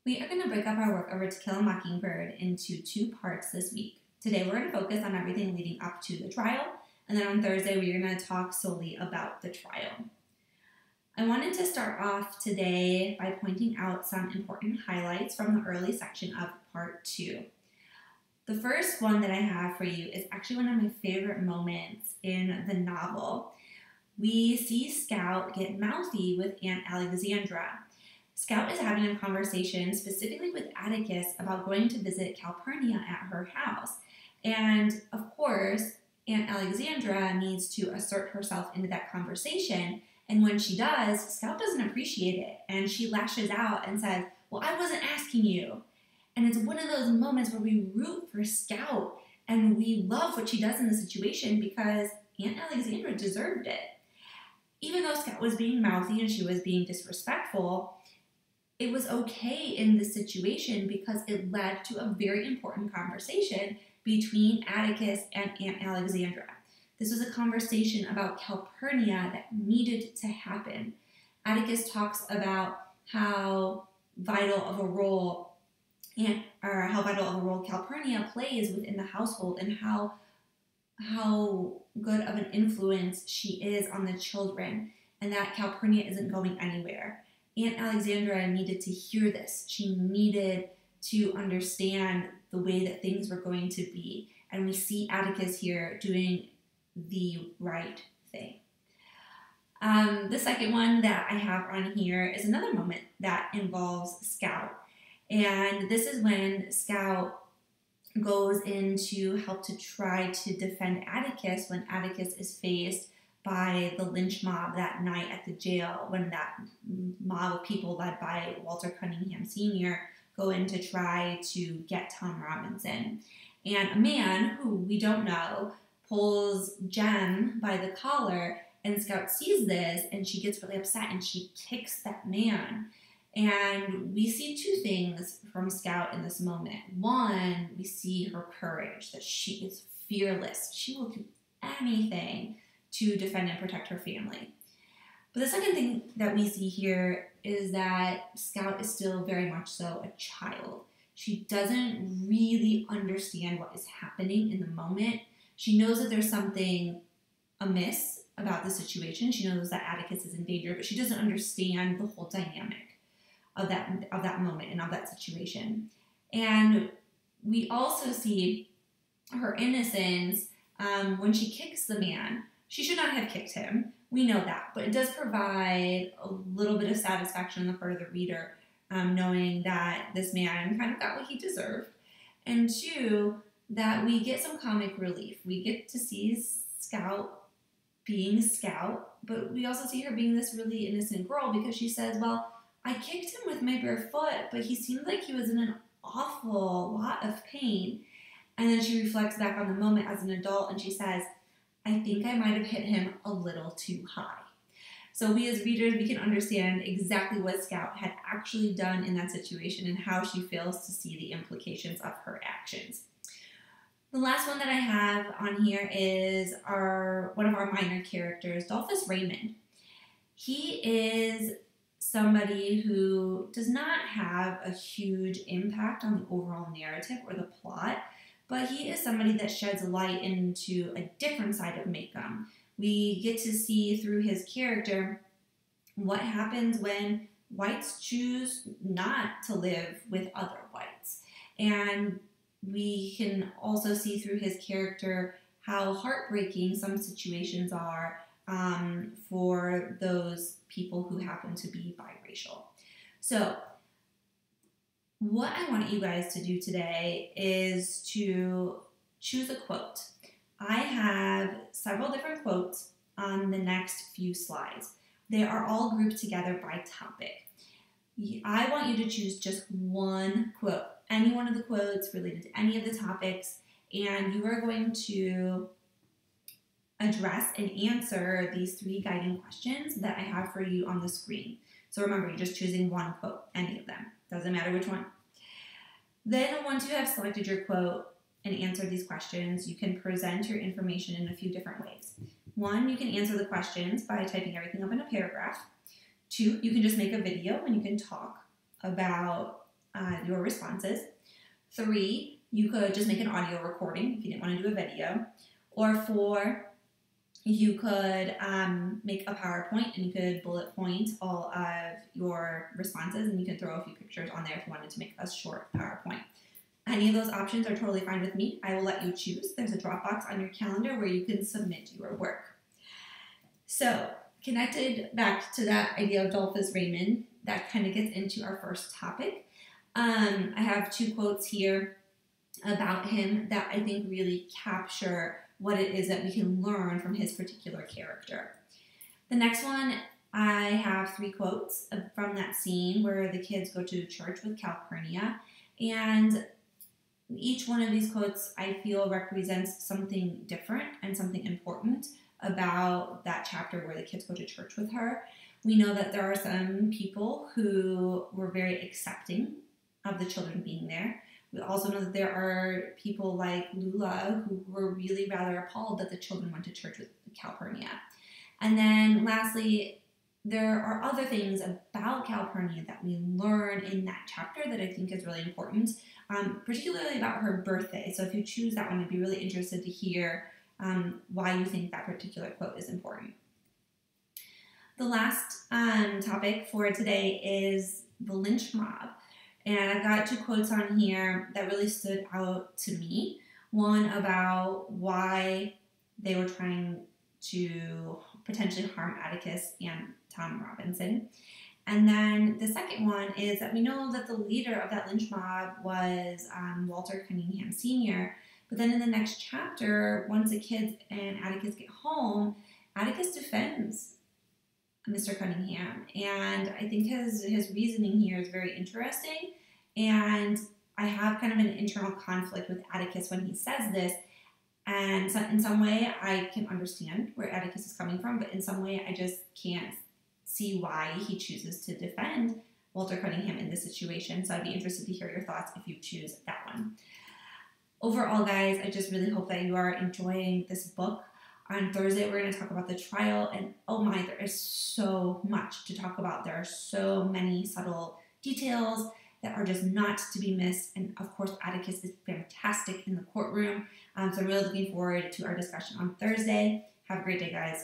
We are going to break up our work over To Kill a Mockingbird into 2 parts this week. Today we're going to focus on everything leading up to the trial, and then on Thursday we're going to talk solely about the trial. I wanted to start off today by pointing out some important highlights from the early section of part 2. The first one that I have for you is actually one of my favorite moments in the novel. We see Scout get mouthy with Aunt Alexandra. Scout is having a conversation specifically with Atticus about going to visit Calpurnia at her house. And of course, Aunt Alexandra needs to assert herself into that conversation. And when she does, Scout doesn't appreciate it. And she lashes out and says, "Well, I wasn't asking you." And it's one of those moments where we root for Scout and we love what she does in the situation because Aunt Alexandra deserved it. Even though Scout was being mouthy and she was being disrespectful, it was okay in this situation because it led to a very important conversation between Atticus and Aunt Alexandra. This was a conversation about Calpurnia that needed to happen. Atticus talks about how vital of a role Calpurnia plays within the household and how good of an influence she is on the children, and that Calpurnia isn't going anywhere. Aunt Alexandra needed to hear this. She needed to understand the way that things were going to be. And we see Atticus here doing the right thing. The second one that I have on here is another moment that involves Scout. And this is when Scout goes in to help to try to defend Atticus when Atticus is faced by the lynch mob that night at the jail, when that mob of people led by Walter Cunningham Sr. go in to try to get Tom Robinson. And a man who we don't know pulls Jem by the collar, and Scout sees this and she gets really upset and she kicks that man. And we see 2 things from Scout in this moment. One, we see her courage, that she is fearless. She will do anything to defend and protect her family. But the second thing that we see here is that Scout is still very much so a child. She doesn't really understand what is happening in the moment. She knows that there's something amiss about the situation. She knows that Atticus is in danger, but she doesn't understand the whole dynamic of that moment and of that situation. And we also see her innocence when she kicks the man. She should not have kicked him. We know that, but it does provide a little bit of satisfaction on the part of the reader, knowing that this man kind of got what he deserved. And 2, that we get some comic relief. We get to see Scout being Scout, but we also see her being this really innocent girl because she says, "Well, I kicked him with my bare foot, but he seemed like he was in an awful lot of pain." And then she reflects back on the moment as an adult and she says, "I think I might have hit him a little too high." So we as readers, we can understand exactly what Scout had actually done in that situation and how she fails to see the implications of her actions. The last one that I have on here is one of our minor characters, Dolphus Raymond. He is somebody who does not have a huge impact on the overall narrative or the plot, but he is somebody that sheds light into a different side of Maycomb. We get to see through his character what happens when whites choose not to live with other whites. And we can also see through his character how heartbreaking some situations are for those people who happen to be biracial. So what I want you guys to do today is to choose a quote. I have several different quotes on the next few slides. They are all grouped together by topic. I want you to choose just one quote, any one of the quotes related to any of the topics, and you are going to address and answer these 3 guiding questions that I have for you on the screen. So remember, you're just choosing one quote, any of them. Doesn't matter which one. Then once you have selected your quote and answered these questions, you can present your information in a few different ways. 1, you can answer the questions by typing everything up in a paragraph. 2, you can just make a video and you can talk about your responses. 3, you could just make an audio recording if you didn't want to do a video. Or 4, you could make a PowerPoint and you could bullet point all of your responses, and you can throw a few pictures on there if you wanted to make a short PowerPoint. Any of those options are totally fine with me. I will let you choose. There's a Dropbox on your calendar where you can submit your work. So, connected back to that idea of Dolphus Raymond, that kind of gets into our first topic. I have 2 quotes here about him that I think really capture what it is that we can learn from his particular character. The next one, I have 3 quotes from that scene where the kids go to church with Calpurnia, and each one of these quotes I feel represents something different and something important about that chapter where the kids go to church with her. We know that there are some people who were very accepting of the children being there. We also know that there are people like Lula who were really rather appalled that the children went to church with Calpurnia. And then lastly, there are other things about Calpurnia that we learn in that chapter that I think is really important, particularly about her birthday. So if you choose that one, I'd be really interested to hear why you think that particular quote is important. The last topic for today is the lynch mob. And I've got 2 quotes on here that really stood out to me. One about why they were trying to potentially harm Atticus and Tom Robinson. And then the second one is that we know that the leader of that lynch mob was Walter Cunningham Sr., but then in the next chapter, once the kids and Atticus get home, Atticus defends Mr. Cunningham, and I think his reasoning here is very interesting, and I have kind of an internal conflict with Atticus when he says this, and so in some way I can understand where Atticus is coming from, but in some way I just can't see why he chooses to defend Walter Cunningham in this situation, so I'd be interested to hear your thoughts if you choose that one. Overall, guys, I just really hope that you are enjoying this book. On Thursday, we're going to talk about the trial, and oh my, there is so much to talk about. There are so many subtle details that are just not to be missed, and of course, Atticus is fantastic in the courtroom, so I'm really looking forward to our discussion on Thursday. Have a great day, guys.